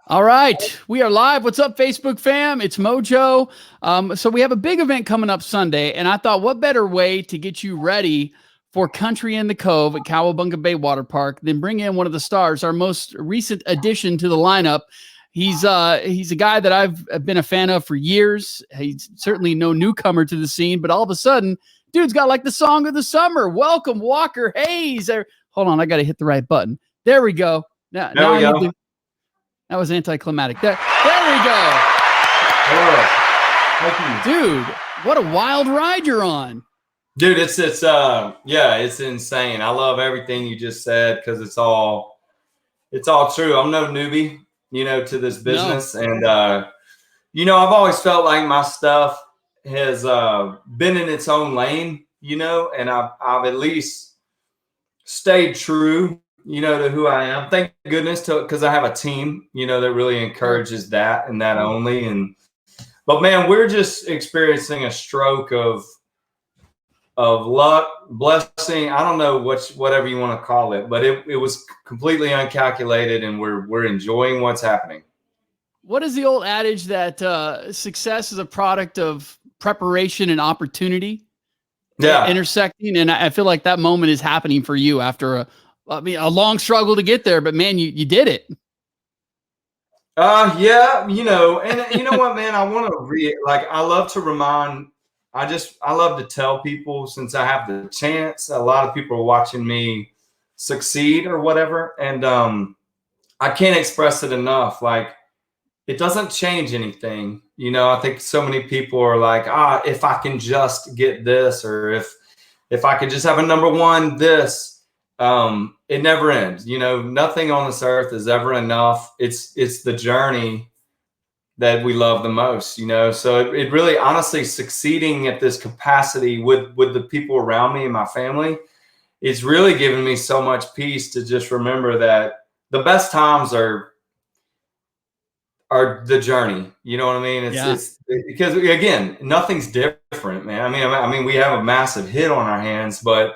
All right, we are live. What's up, Facebook fam? It's MoJoe. So we have a big event coming up Sunday, and I thought, what better way to get you ready for Country in the Cove at Cowabunga Bay Water Park than bring in one of the stars, our most recent addition to the lineup. He's a guy that I've been a fan of for years. He's certainly no newcomer to the scene, but all of a sudden, dude's got like the song of the summer. Welcome, Walker Hayes. Hold on, I got to hit the right button. There we go. Now we go. That was anticlimactic. There we go. Thank you. Dude, what a wild ride you're on. Dude, it's insane. I love everything you just said because it's all true. I'm no newbie, to this business. No. And I've always felt like my stuff has been in its own lane, and I've at least stayed true to who I am. Thank goodness because I have a team, that really encourages that and that only. But man, we're just experiencing a stroke of luck, blessing. I don't know whatever you want to call it, but it was completely uncalculated, and we're enjoying what's happening. What is the old adage that success is a product of preparation and opportunity? Yeah, intersecting, and I feel like that moment is happening for you after a long struggle to get there, but man, you did it. Yeah, and you know what, man, I want to I love to remind, I love to tell people, since I have the chance, a lot of people are watching me succeed or whatever. And I can't express it enough. Like, it doesn't change anything. I think so many people are like, if I can just get this, or if I could just have a number one, this, it never ends. Nothing on this earth is ever enough. It's the journey that we love the most, so it really, honestly, succeeding at this capacity with the people around me and my family, it's really given me so much peace to just remember that the best times are the journey. You know what I mean? It's because, again, nothing's different, man. I mean, we have a massive hit on our hands, but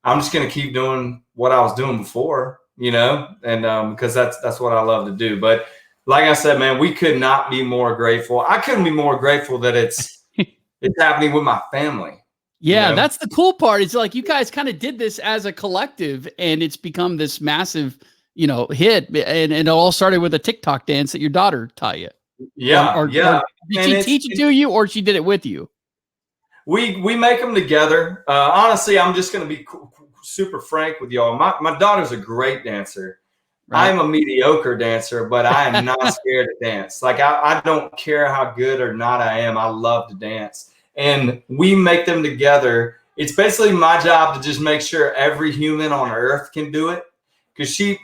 I'm just going to keep doing what I was doing before, and because that's what I love to do. But like I said, man, we could not be more grateful. I couldn't be more grateful that it's happening with my family. Yeah, that's the cool part. It's like you guys kind of did this as a collective, and it's become this massive, hit. And it all started with a TikTok dance that your daughter taught you. Yeah, or did she teach it to you, or she did it with you? We make them together. Honestly, I'm just going to be super frank with y'all. My daughter's a great dancer. Right. I'm a mediocre dancer, but I am not scared to dance. Like, I don't care how good or not I am. I love to dance. And we make them together. It's basically my job to just make sure every human on earth can do it. Because she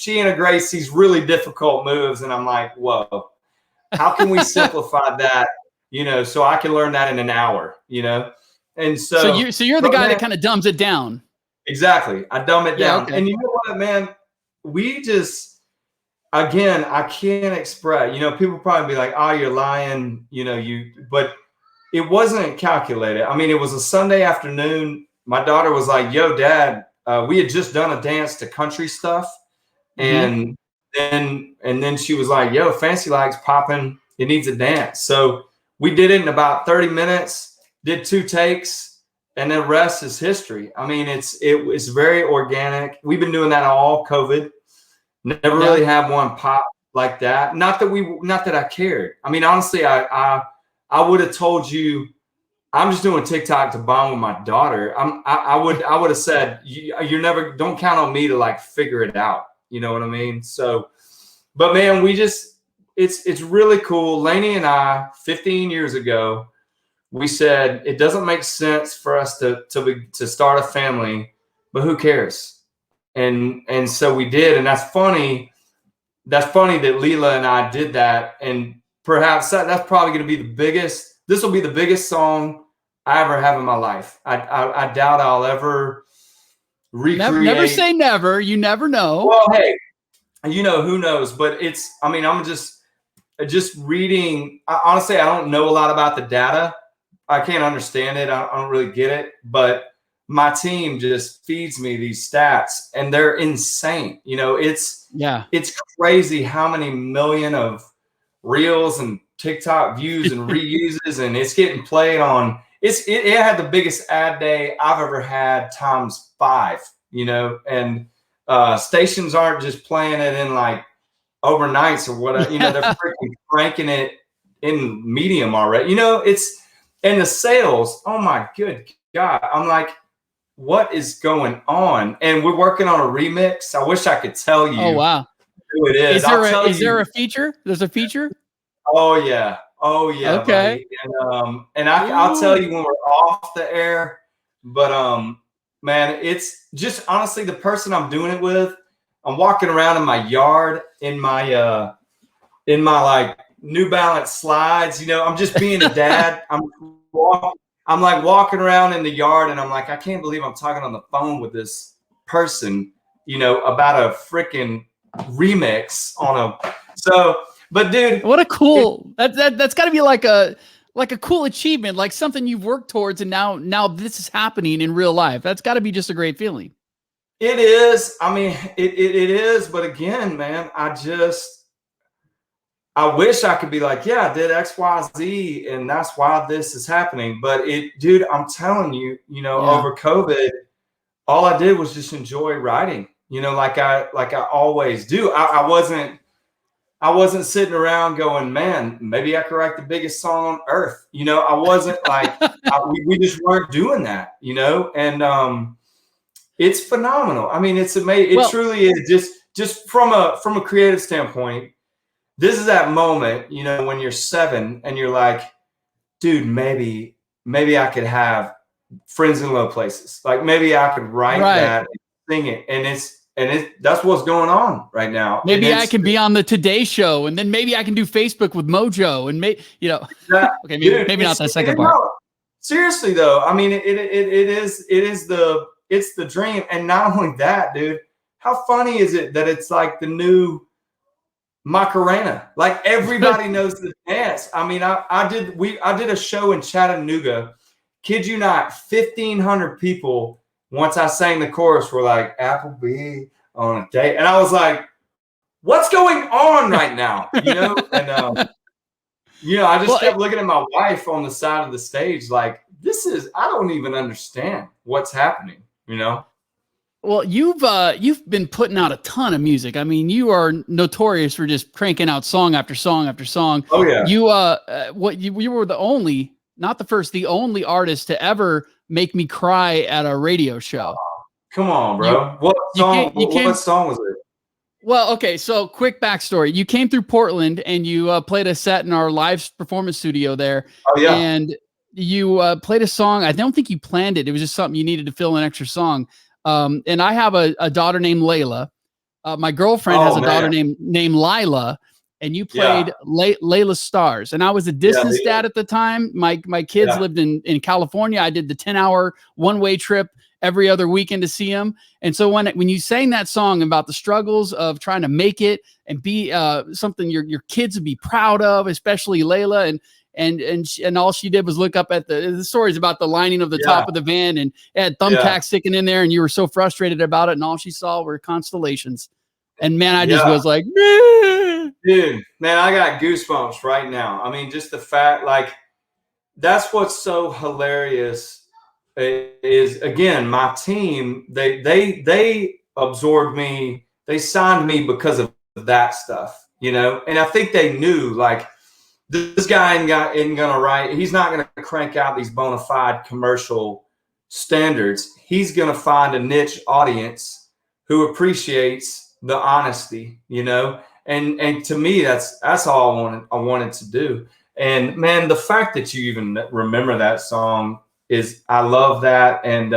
integrates these really difficult moves. And I'm like, whoa, how can we simplify that? So I can learn that in an hour, and so you're the guy that kind of dumbs it down. Exactly. I dumb it down. Okay. And you know what, man, we just, again, I can't express, people probably be like, oh, you're lying, but it wasn't calculated. I mean, it was a Sunday afternoon. My daughter was like, yo, Dad, we had just done a dance to country stuff. Mm-hmm. And then she was like, yo, Fancy Like's popping. It needs a dance. So we did it in about 30 minutes, did 2 takes, and the rest is history. I mean, it's very organic. We've been doing that all COVID. Never really had one pop like that. Not that I cared. I mean, honestly, I would have told you, I'm just doing TikTok to bond with my daughter. I would have said, you're never, don't count on me to figure it out. You know what I mean? So, but man, it's really cool. Lainey and I, 15 years ago, we said it doesn't make sense for us to start a family, but who cares? And so we did, and that's funny. That's funny that Leela and I did that, and perhaps that's probably going to be the biggest. This will be the biggest song I ever have in my life. I doubt I'll ever recreate. Never say never. You never know. Well, hey, who knows? But I'm just reading. Honestly, I don't know a lot about the data. I can't understand it. I don't really get it. But my team just feeds me these stats, and they're insane. You know, it's crazy how many million of reels and TikTok views and reuses, and it's getting played on. It had the biggest ad day I've ever had times 5. You know, and stations aren't just playing it in like overnights or whatever. You know, they're freaking cranking it in medium already. You know, and the sales. Oh my good God! I'm like, what is going on? And we're working on a remix. I wish I could tell you. Oh wow, who it is. Is there a feature? There's a feature. Oh yeah, okay. Buddy. And I'll tell you when we're off the air. But man, it's just honestly the person I'm doing it with. I'm walking around in my yard in my like New Balance slides. You know, I'm just being a dad. I'm like walking around in the yard, and I'm like, I can't believe I'm talking on the phone with this person, you know, about a freaking remix on a. So, but dude, what a cool that's got to be like a cool achievement, like something you've worked towards, and now this is happening in real life. That's got to be just a great feeling. It is. I mean, it is. But again, man, I wish I could be like, yeah, I did X, Y, Z, and that's why this is happening. But dude, I'm telling you, you know, over COVID, all I did was just enjoy writing. You know, like I always do. I wasn't sitting around going, man, maybe I could write the biggest song on earth. You know, I wasn't like we just weren't doing that. You know, and it's phenomenal. I mean, it's amazing. It truly is. Just from a creative standpoint. This is that moment, you know, when you're 7 and you're like, dude, maybe I could have Friends in Low Places. Like maybe I could write that and sing it. And that's what's going on right now. Maybe I can be on the Today Show, and then maybe I can do Facebook with MoJoe, and you know, okay, maybe not that second part. Seriously though, I mean, it's the dream. And not only that, dude, how funny is it that it's like the new Macarena? Like everybody knows the dance. I mean, I did a show in Chattanooga. Kid you not, 1,500 people. Once I sang the chorus, were like, Applebee on a date, and I was like, "What's going on right now?" You know, and you know, I just kept looking at my wife on the side of the stage, like, I don't even understand what's happening. You know. Well, you've been putting out a ton of music. I mean, you are notorious for just cranking out song after song after song. Oh yeah. You were the only, not the first, the only artist to ever make me cry at a radio show. Oh, come on, bro. What song was it? Well, okay, so quick backstory. You came through Portland and you played a set in our live performance studio there. Oh yeah. And you played a song. I don't think you planned it. It was just something you needed to fill an extra song. And I have a daughter named Layla. My girlfriend has a daughter named Lila, and you played Layla's Stars. And I was a distance dad at the time. My kids lived in California. I did the 10-hour one-way trip every other weekend to see them. And so when you sang that song about the struggles of trying to make it and be something your kids would be proud of, especially Layla, and all she did was look up at the stories about the lining of the top of the van, and it had thumbtacks sticking in there, and you were so frustrated about it, and all she saw were constellations. And man, I just was like, dude, man, I got goosebumps right now. I mean, just the fact, like, that's what's so hilarious is, again, my team, they absorbed me, they signed me because of that stuff, you know. And I think they knew, like, this guy isn't gonna write. He's not gonna crank out these bona fide commercial standards. He's gonna find a niche audience who appreciates the honesty, you know. And to me, that's all I wanted to do. And man, the fact that you even remember that song is, I love that. And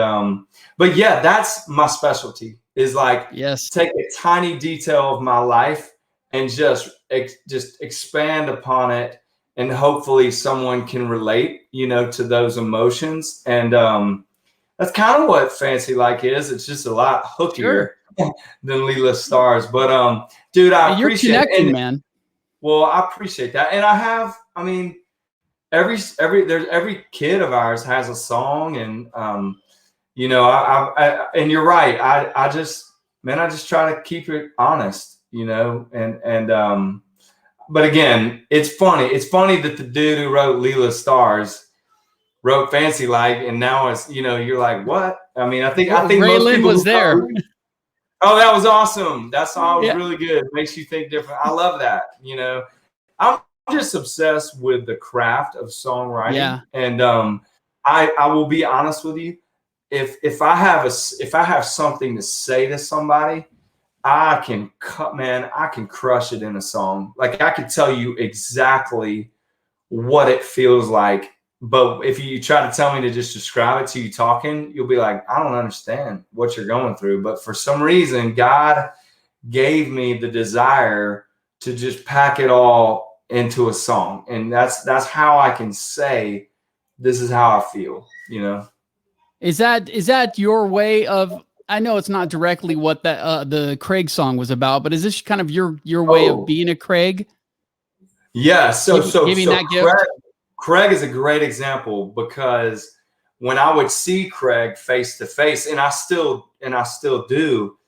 but yeah, that's my specialty. Is like, take a tiny detail of my life and just expand upon it, and hopefully someone can relate, you know, to those emotions. And that's kind of what Fancy Like is. It's just a lot hookier than Layla's Stars. But dude, I appreciate it, man. Well, I appreciate that. And I mean, every kid of ours has a song, and you know, and you're right. I just try to keep it honest, you know, but again, it's funny. It's funny that the dude who wrote Leela Stars wrote Fancy Like, and now it's, you know, you're like, what? I mean, I think Ray most Lynn people was there. Oh, that was awesome. That song was Yeah. really good. Makes you think different. I love that. You know, I'm just obsessed with the craft of songwriting. Yeah. And I will be honest with you. If I have something to say to somebody, I can crush it in a song. Like I could tell you exactly what it feels like. But if you try to tell me to just describe it to you talking, you'll be like, I don't understand what you're going through. But for some reason, God gave me the desire to just pack it all into a song. And that's how I can say, this is how I feel, you know? Is that your way of, I know it's not directly what that the Craig song was about, but is this kind of your way of being a Craig? Yeah. So giving that gift? Craig is a great example, because when I would see Craig face to face, and I still do,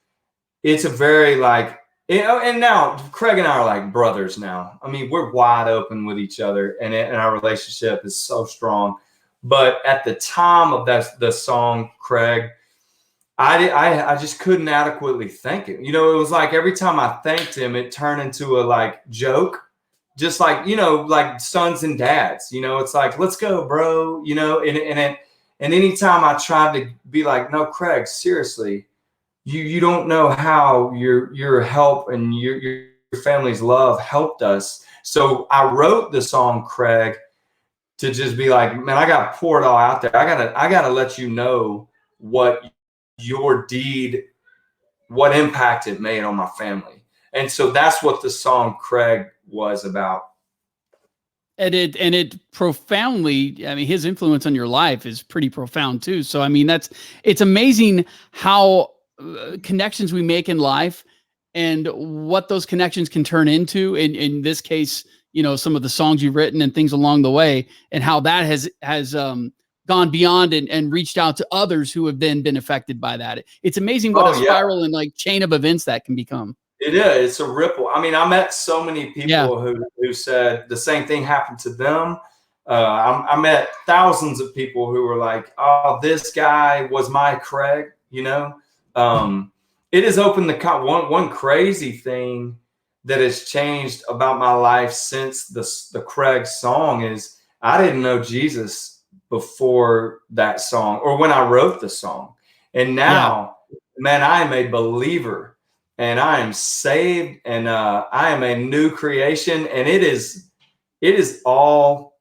it's a very like, you know, and now Craig and I are like brothers now. I mean, we're wide open with each other, and our relationship is so strong. But at the time of the song, Craig, I just couldn't adequately thank him. You know, it was like every time I thanked him, it turned into a like joke. Just like, you know, like sons and dads, you know, it's like, let's go, bro, you know, and anytime I tried to be like, no, Craig, seriously, you don't know how your help and your family's love helped us. So I wrote the song, Craig, to just be like, man, I got to pour it all out there. I gotta let you know what your deed, what impact it made on my family. And so that's what the song Craig was about. And it profoundly, I mean, his influence on your life is pretty profound too. So, I mean, it's amazing how connections we make in life and what those connections can turn into. In this case, you know, some of the songs you've written and things along the way, and how that has gone beyond and reached out to others who have then been affected by that. It's amazing what a spiral and like chain of events that can become. It is. It's a ripple. I mean, I met so many people who said the same thing happened to them. I met thousands of people who were like, "Oh, this guy was my Craig." You know, it has opened one crazy thing that has changed about my life since the Craig song is I didn't know Jesus before that song or when I wrote the song, and now, man, I am a believer. And I am saved, and I am a new creation, and it is all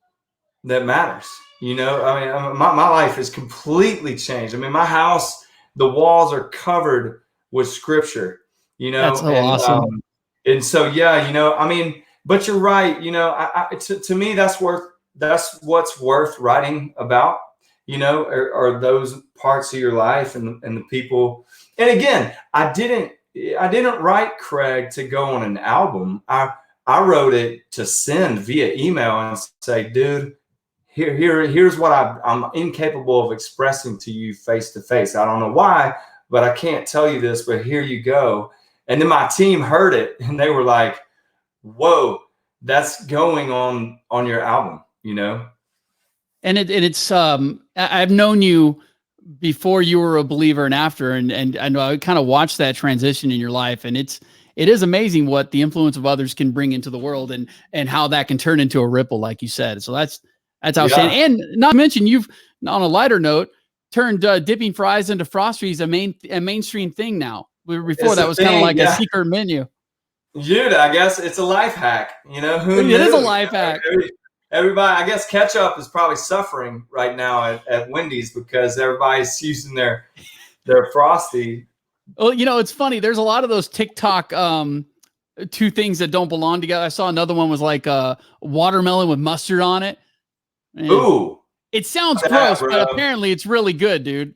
that matters. You know, I mean, my life is completely changed. I mean, my house, the walls are covered with scripture. You know, that's so awesome. And so, yeah, you know, I mean, but you're right. You know, to me, that's what's worth writing about. You know, are those parts of your life and the people. And again, I didn't write Craig to go on an album. I wrote it to send via email and say, dude, here's what I'm incapable of expressing to you face to face. I don't know why, but I can't tell you this, but here you go. And then my team heard it and they were like, whoa, that's going on your album, you know? And it's I've known you before you were a believer and after, and I kind of watched that transition in your life, and it is amazing what the influence of others can bring into the world, and how that can turn into a ripple, like you said. So that's outstanding. Yeah. And not to mention, you've, on a lighter note, turned dipping fries into frosties a mainstream thing now. Before that was kind of like a secret menu. Dude, I guess it's a life hack. You know, who knew? It is a life hack. Everybody, I guess ketchup is probably suffering right now at Wendy's because everybody's using their frosty. Well, you know, it's funny. There's a lot of those TikTok two things that don't belong together. I saw another one was like watermelon with mustard on it. And ooh, it sounds gross, but apparently it's really good, dude.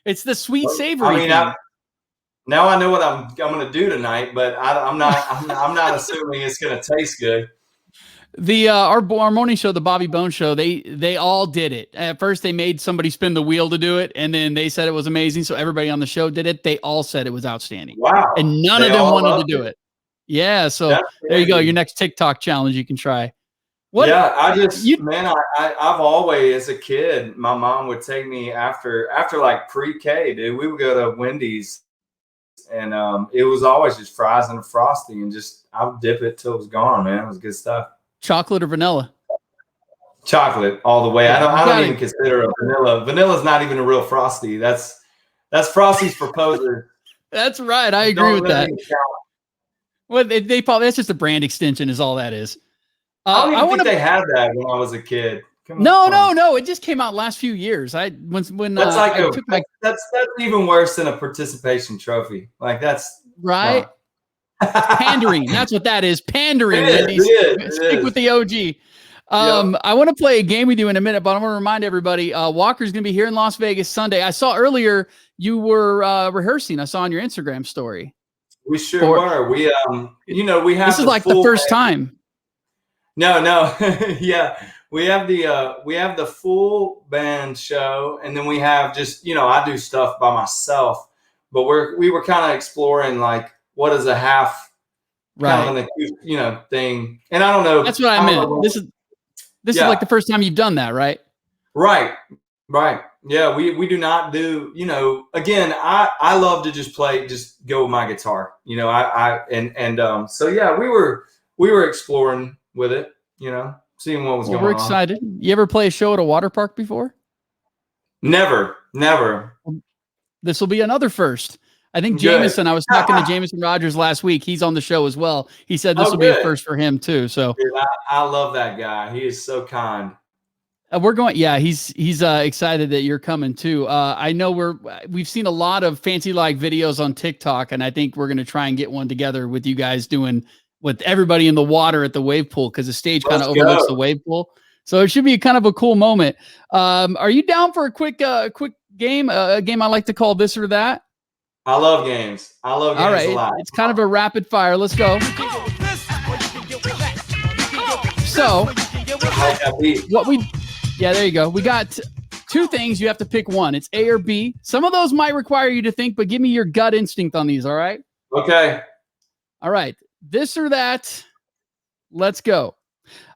It's the sweet savory. I mean, now I know what I'm going to do tonight, but I'm not assuming it's going to taste good. Our morning show, the Bobby Bones Show, they all did it. At first, they made somebody spin the wheel to do it, and then they said it was amazing. So everybody on the show did it. They all said it was outstanding. Wow. And none They of them all wanted to loved do it. Yeah. So That's there you go. crazy. Your next TikTok challenge you can try. Yeah, I've always, as a kid, my mom would take me after like pre-K, dude. We would go to Wendy's, and it was always just fries and a frosty, and just I would dip it till it was gone, man. It was good stuff. Chocolate or vanilla? Chocolate all the way. Yeah, I don't even consider a vanilla. Vanilla's not even a real frosty. That's Frosty's for posers. That's right. I agree with that. Well, they probably, that's just a brand extension, is all that is. I don't even think they had that when I was a kid. No. It just came out last few years. When that's like that's even worse than a participation trophy. Like that's right. Pandering. That's what that is. Pandering. Stick with the OG. I want to play a game with you in a minute, but I want to remind everybody, Walker's going to be here in Las Vegas Sunday. I saw earlier you were rehearsing. I saw on your Instagram story. We sure were. We we have this is like the first time. No. Yeah. We have the full band show, and then we have just, I do stuff by myself, but we were kind of exploring like what is a half kind of an acoustic, thing. And I don't know. That's what I meant. This is like the first time you've done that, right? Right. Yeah, we do not do, again, I love to just go with my guitar, so yeah, we were exploring with it, seeing what was going on. We're excited. You ever play a show at a water park before? Never. This will be another first. I think Jameson, I was talking to Jameson Rogers last week. He's on the show as well. He said this will be a first for him too. So dude, I love that guy. He is so kind. We're going. Yeah, he's excited that you're coming too. I know we've seen a lot of fancy like videos on TikTok, and I think we're going to try and get one together with you guys doing with everybody in the water at the wave pool, because the stage kind of overlooks the wave pool. So it should be kind of a cool moment. Are you down for a quick game? A game I like to call This or That. I love games. All right, a lot. It's kind of a rapid fire. Let's go. So there you go. We got two things. You have to pick one. It's A or B. Some of those might require you to think, but give me your gut instinct on these. All right. Okay. All right. This or that. Let's go.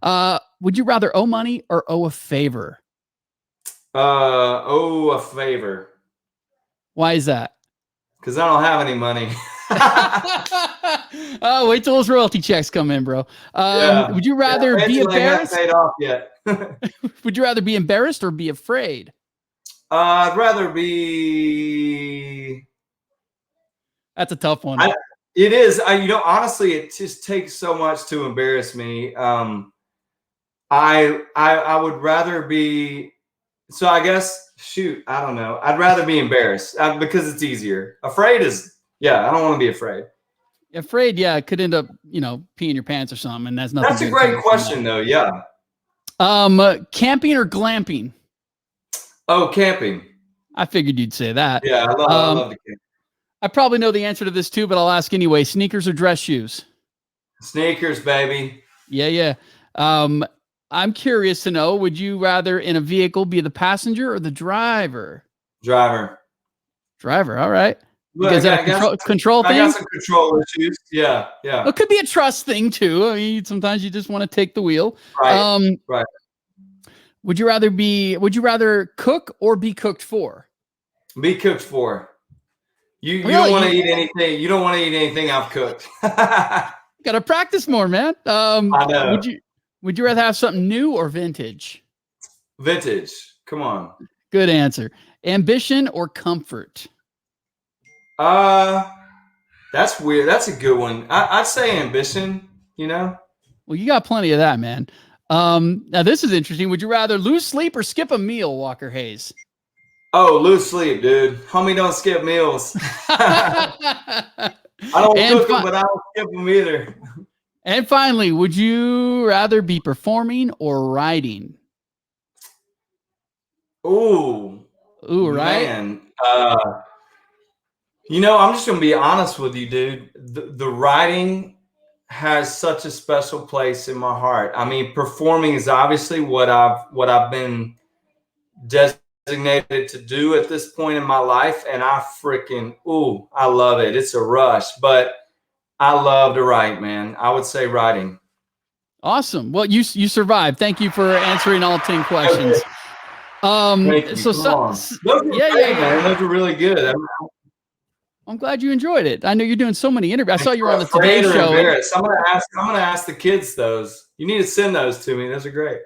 Would you rather owe money or owe a favor? Owe a favor. Why is that? Because I don't have any money. Oh, wait till those royalty checks come in, bro. Would you rather be embarrassed? Paid off yet. Would you rather be embarrassed or be afraid? I'd rather be. That's a tough one. It is. Honestly, it just takes so much to embarrass me. I would rather be. So I guess, I don't know. I'd rather be embarrassed because it's easier. Afraid is, I don't want to be afraid. Afraid, it could end up, peeing your pants or something, and that's nothing. That's a great question, though. Yeah. Camping or glamping? Oh, camping. I figured you'd say that. Yeah, I love the camp. I probably know the answer to this too, but I'll ask anyway. Sneakers or dress shoes? Sneakers, baby. Yeah. I'm curious to know, would you rather in a vehicle be the passenger or the driver? Driver. All right. Look, Is that a control thing? I got some control issues. Yeah. It could be a trust thing too. I mean, sometimes you just want to take the wheel. Right. Right. Would you rather cook or be cooked for? Be cooked for. You don't want to eat anything. You don't want to eat anything I've cooked. Got to practice more, man. I know. Would you rather have something new or vintage? Vintage. Come on. Good answer. Ambition or comfort? That's weird. That's a good one. I'd say ambition, Well, you got plenty of that, man. Now this is interesting. Would you rather lose sleep or skip a meal, Walker Hayes? Oh, lose sleep, dude. Homie don't skip meals. I don't cook them, but I don't skip them either. And finally, would you rather be performing or writing? Ooh, right? Man. I'm just going to be honest with you, dude. The writing has such a special place in my heart. I mean, performing is obviously what I've been designated to do at this point in my life, and I love it. It's a rush, but I love to write, man. I would say writing. Awesome. Well, you survived. Thank you for answering all 10 questions. Okay. Thank you. Those were great, man. Those were really good. I'm glad you enjoyed it. I know you're doing so many interviews. I saw you were on the Today Show. I'm gonna ask the kids those. You need to send those to me. Those are great.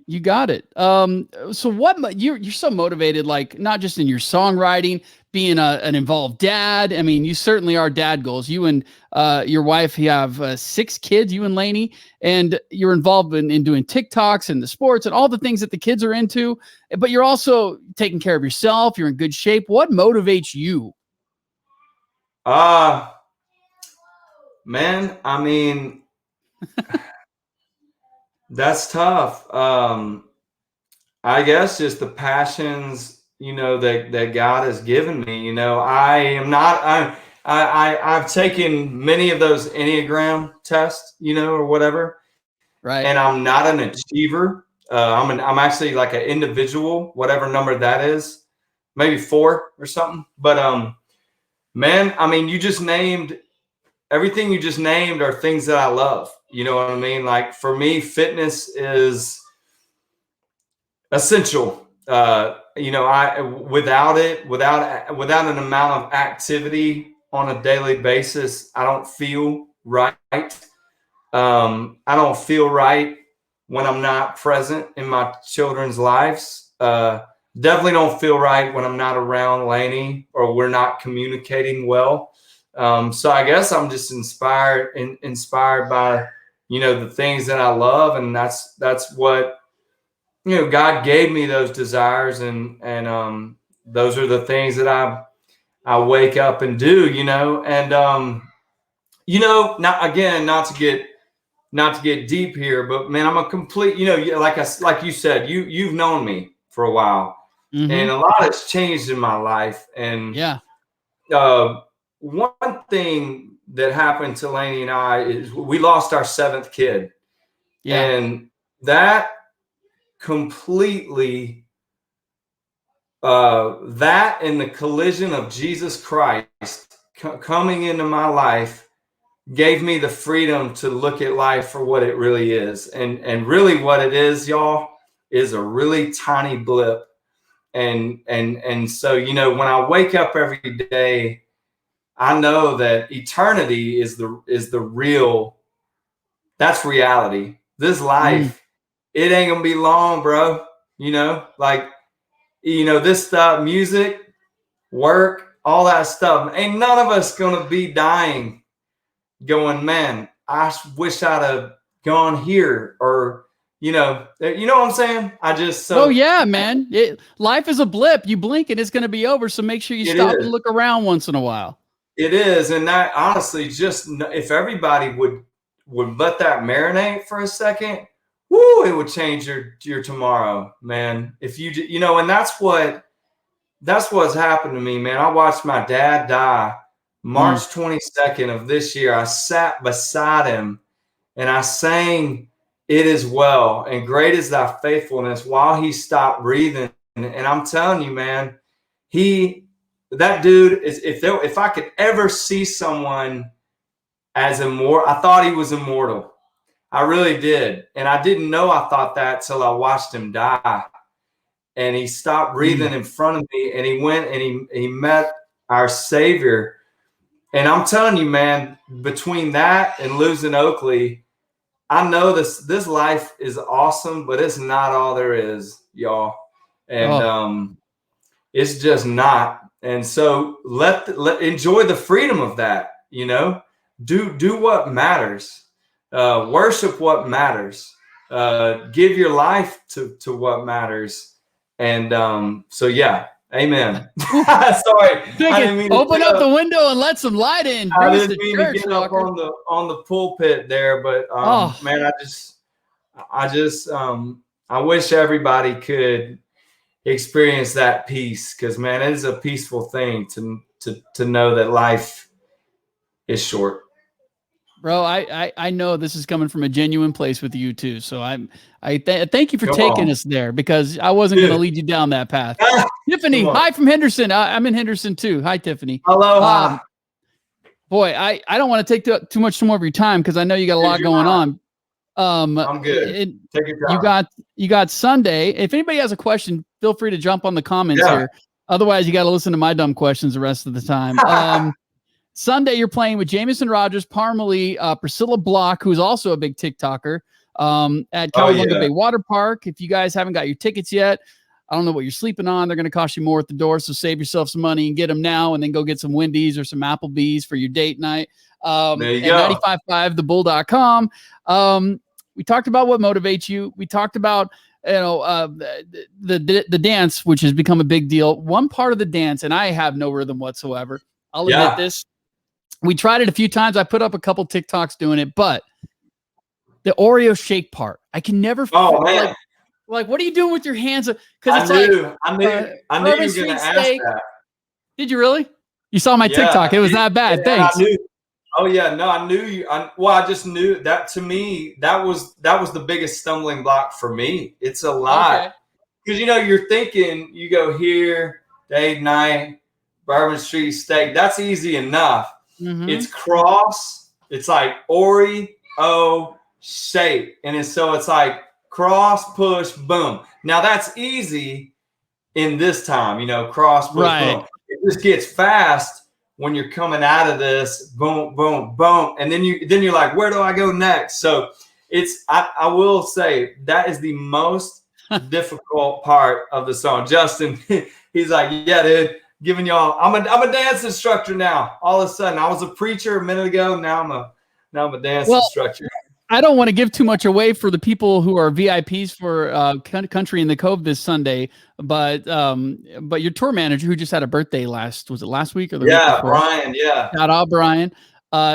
You got it. So what you're so motivated, like not just in your songwriting, being an involved dad. I mean, you certainly are dad goals. You and your wife, you have 6 kids, you and Lainey, and you're involved in doing TikToks and the sports and all the things that the kids are into, but you're also taking care of yourself. You're in good shape. What motivates you? Man, I mean, that's tough. I guess just the passions, that God has given me. I've taken many of those Enneagram tests, or whatever. Right. And I'm not an achiever. I'm actually like an individual, whatever number that is, maybe 4 or something. But man, I mean, everything you just named are things that I love. You know what I mean? Like for me, fitness is essential. Without an amount of activity on a daily basis, I don't feel right. I don't feel right when I'm not present in my children's lives. Definitely don't feel right when I'm not around Lainey or we're not communicating well. So I guess I'm just inspired by, the things that I love. And that's what, God gave me those desires, and those are the things that I wake up and do, and, not to get deep here, but man, I'm a complete, like you said, you've known me for a while, mm-hmm. and a lot has changed in my life. And yeah, one thing that happened to Lainey and I is we lost our 7th kid. Yeah. And that completely, that and the collision of Jesus Christ coming into my life gave me the freedom to look at life for what it really is. And really what it is, y'all, is a really tiny blip. And so, when I wake up every day, I know that eternity is the real, that's reality. This life, it ain't gonna be long, bro. This stuff, music, work, all that stuff. Ain't none of us gonna be dying going, man, I wish I'd have gone here, or you know what I'm saying? Oh yeah, man. Life is a blip. You blink and it's going to be over. So make sure you stop and look around once in a while. It is. And that honestly, just if everybody would let that marinate for a second, woo, it would change your tomorrow, man. If and that's what's happened to me, man. I watched my dad die March 22nd of this year. I sat beside him and I sang "It Is Well" and "Great Is Thy Faithfulness" while he stopped breathing. And I'm telling you, man, that dude is, if I could ever see someone as immortal, I thought he was immortal. I really did. And I didn't know I thought that till I watched him die. And he stopped breathing in front of me, and he went and he met our Savior. And I'm telling you, man, between that and losing Oakley, I know this life is awesome, but it's not all there is, y'all. And it's just not. And so let enjoy the freedom of that, do what matters, worship what matters, give your life to what matters. And so, yeah. Amen. Sorry. I didn't mean to open up the window and let some light in. I didn't mean to get up on the pulpit there, but man, I wish everybody could experience that peace, because man, it is a peaceful thing to know that life is short. Bro, I know this is coming from a genuine place with you too. So thank you for Come taking on. us there, because I wasn't going to lead you down that path. Tiffany, hi from Henderson. I'm in Henderson too. Hi, Tiffany. Aloha. Boy, I don't want to take too much more of your time, because I know you got a lot going on. I'm good. Take your time. You got Sunday. If anybody has a question, feel free to jump on the comments here. Otherwise, you got to listen to my dumb questions the rest of the time. Sunday, you're playing with Jamison Rogers, Parmalee, Priscilla Block, who's also a big TikToker, at Cowabunga Bay Water Park. If you guys haven't got your tickets yet, I don't know what you're sleeping on. They're going to cost you more at the door, so save yourself some money and get them now, and then go get some Wendy's or some Applebee's for your date night. There you go. 955thebull.com. We talked about what motivates you. We talked about the dance, which has become a big deal. One part of the dance, and I have no rhythm whatsoever. I'll admit this. We tried it a few times. I put up a couple TikToks doing it, but the Oreo shake part, I can never. Like, what are you doing with your hands? Because I knew you were going to ask that. Did you really? You saw my TikTok. It was that bad. Thanks. Oh yeah, no, I knew you. I just knew that. To me, that was the biggest stumbling block for me. It's a lot because you're thinking, you go here, day night, Bourbon Street steak. That's easy enough. Mm-hmm. It's cross. It's like Oreo shape, and it's like cross, push, boom. Now that's easy in this time, cross, push, boom. It just gets fast when you're coming out of this, boom, boom, boom, and then you're like, where do I go next? So I will say that is the most difficult part of the song. Justin, he's like, yeah, dude. Giving y'all, I'm a dance instructor now. All of a sudden, I was a preacher a minute ago. Now I'm a dance instructor. I don't want to give too much away for the people who are VIPs for Country in the Cove this Sunday, but your tour manager, who just had a birthday was it last week or the week before? Brian. Yeah, shout out Brian.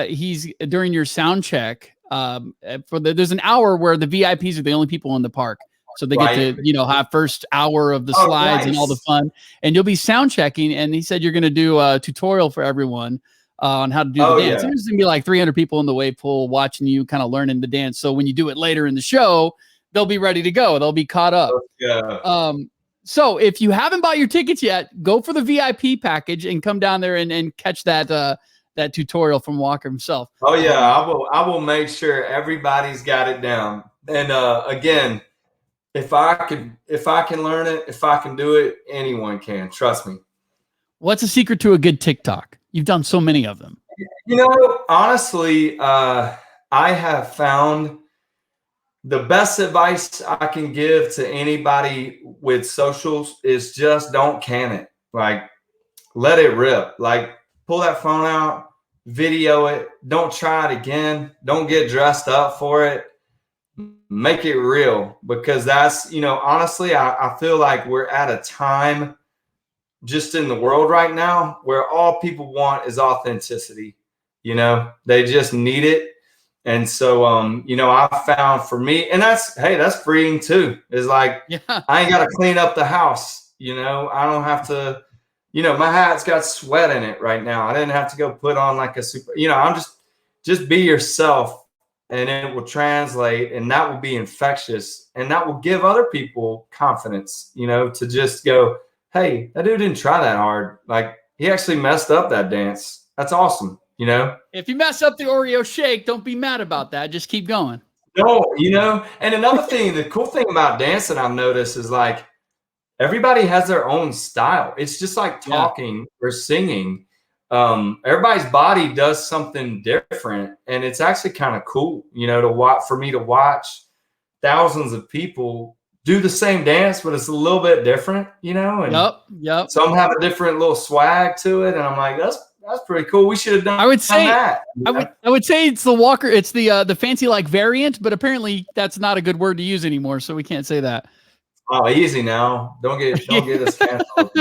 He's during your sound check. There's an hour where the VIPs are the only people in the park. So they get to, have first hour of the slides and all the fun, and you'll be sound checking. And he said you're going to do a tutorial for everyone on how to do the dance. There's going to be like 300 people in the wave pool watching you, kind of learning the dance. So when you do it later in the show, they'll be ready to go. They'll be caught up. So if you haven't bought your tickets yet, go for the VIP package and come down there and catch that tutorial from Walker himself. Oh yeah, I will make sure everybody's got it down. And again, if I can learn it, if I can do it, anyone can. Trust me. What's the secret to a good TikTok? You've done so many of them. Honestly, I have found the best advice I can give to anybody with socials is just don't can it. Like, let it rip. Like, pull that phone out, video it. Don't try it again. Don't get dressed up for it. Make it real, because that's, honestly, I feel like we're at a time just in the world right now where all people want is authenticity. They just need it. And so, I found for me, and that's freeing too. Is like, I ain't got to clean up the house. I don't have to, my hat's got sweat in it right now. I didn't have to go put on like a super, I'm just be yourself. And it will translate, and that will be infectious, and that will give other people confidence, to just go, hey, that dude didn't try that hard. Like, he actually messed up that dance. That's awesome, If you mess up the Oreo shake, don't be mad about that. Just keep going. No, and another thing, the cool thing about dancing I've noticed is like everybody has their own style. It's just like talking or singing. Everybody's body does something different, and it's actually kind of cool, for me to watch thousands of people do the same dance, but it's a little bit different, and yep. Some have a different little swag to it. And I'm like, that's pretty cool. We should have done that. I would say it's the Walker. It's the fancy like variant, but apparently that's not a good word to use anymore. So we can't say that. Oh, easy now. Don't get us canceled.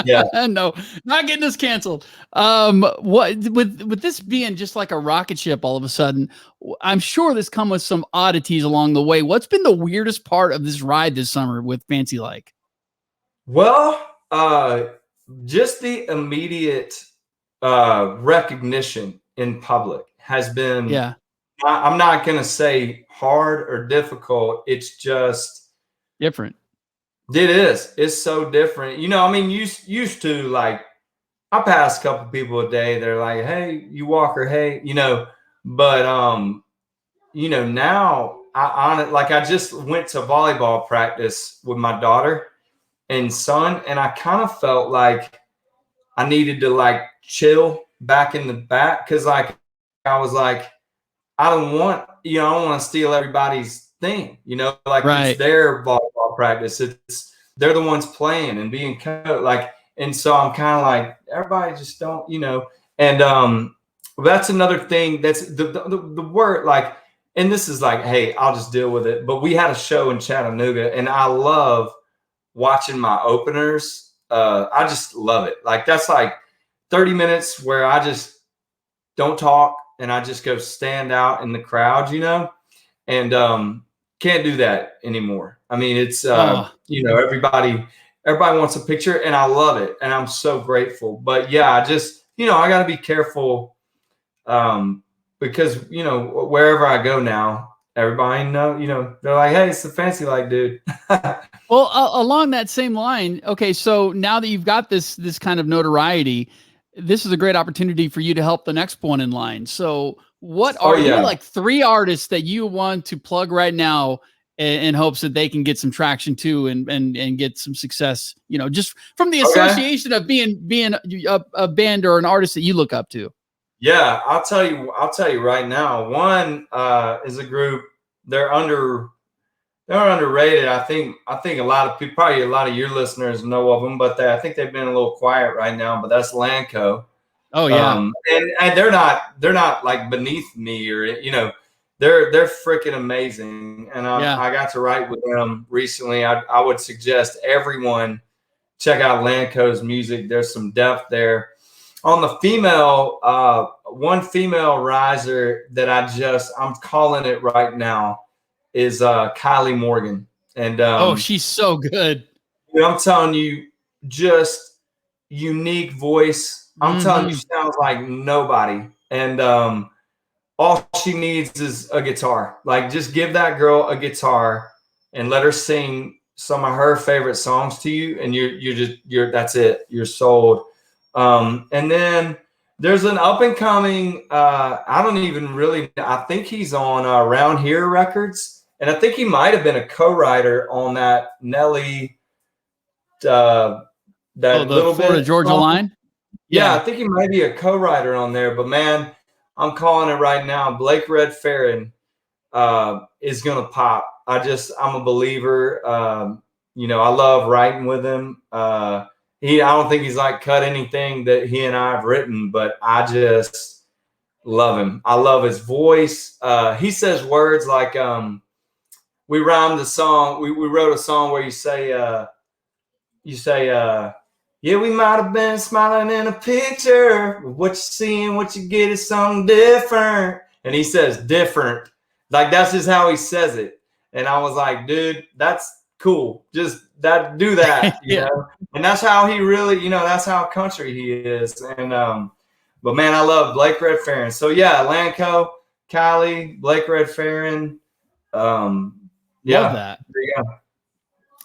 Yeah. No, not getting us canceled. What with this being just like a rocket ship all of a sudden, I'm sure this come with some oddities along the way. What's been the weirdest part of this ride this summer with Fancy Like? Well, just the immediate recognition in public has been I'm not going to say hard or difficult. It's just different. It is. It's so different. You know, I mean, used to, like, I pass a couple people a day. They're like, "Hey, you Walker, hey," you know, but you know, now I just went to volleyball practice with my daughter and son, and I kind of felt like I needed to like chill back in the back because like I was like, I don't want, you know, I don't want to steal everybody's thing, you know, like it's their volleyball practice. They're the ones playing and being coached, like, and so I'm kind of like, everybody just don't, you know, and that's another thing that's the word, like, and this is like, hey, I'll just deal with it. But we had a show in Chattanooga, and I love watching my openers. I just love it. Like, that's like 30 minutes where I just don't talk and I just go stand out in the crowd, you know, and can't do that anymore. I mean, it's, you know, everybody wants a picture, and I love it. And I'm so grateful. But yeah, I just, you know, I got to be careful because, you know, wherever I go now, everybody know, you know, they're like, hey, it's the fancy like dude. Well, along that same line, okay, so now that you've got this kind of notoriety, this is a great opportunity for you to help the next one in line. So what are give me like 3 artists that you want to plug right now in hopes that they can get some traction too and get some success, you know, just from the association of being a band or an artist that you look up to? Yeah, I'll tell you right now. One is a group. They're underrated. I think a lot of people, probably a lot of your listeners know of them, but I think they've been a little quiet right now. But that's Lanco. Oh yeah, and they're not like beneath me, or, you know, they're freaking amazing. And I got to write with them recently. I would suggest everyone check out Lanco's music. There's some depth there. On the female, one female riser that I'm calling it right now is Kylie Morgan. And oh, she's so good. You know, I'm telling you, just unique voice. I'm telling you, she sounds like nobody. And all she needs is a guitar. Like, just give that girl a guitar and let her sing some of her favorite songs to you, and you're that's it. You're sold. And then there's an up and coming, I don't even really, I think he's on Around Here Records. And I think he might have been a co-writer on that Nelly, that little Florida bit Georgia song. Line. Yeah, I think he might be a co-writer on there. But man, I'm calling it right now. Blake Red Farron is gonna pop. I'm a believer. You know, I love writing with him. I don't think he's like cut anything that he and I have written, but I just love him. I love his voice. He says words like, we rhymed the song. We wrote a song where you say, yeah, we might have been smiling in a picture. What you see and what you get is something different. And he says different. Like, that's just how he says it. And I was like, dude, that's cool. Just do that, you know? And that's how he really, you know, that's how country he is. And, but man, I love Blake Red Farron. So yeah, Lanco, Kylie, Blake Red Farron. Love that. There you go.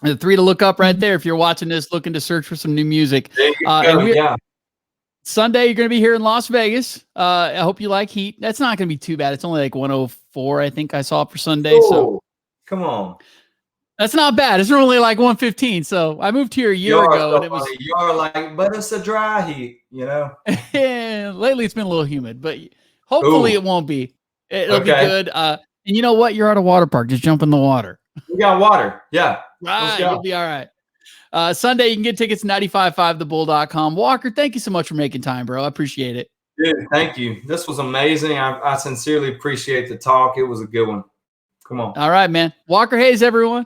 The 3 to look up right there if you're watching this, looking to search for some new music. There you go. Sunday, you're going to be here in Las Vegas. I hope you like heat. That's not going to be too bad. It's only like 104, I think I saw for Sunday. Ooh, so come on. That's not bad. It's normally like 115. So I moved here a year ago. And it was, you're like, but it's a dry heat, you know? Lately it's been a little humid, but hopefully it won't be. It'll be good. And you know what? You're at a water park. Just jump in the water. We got water. Yeah. Right. You'll be all right. Sunday, you can get tickets 955thebull.com. Walker, thank you so much for making time, bro. I appreciate it. Dude, thank you. This was amazing. I sincerely appreciate the talk. It was a good one. Come on. All right, man. Walker Hayes, everyone.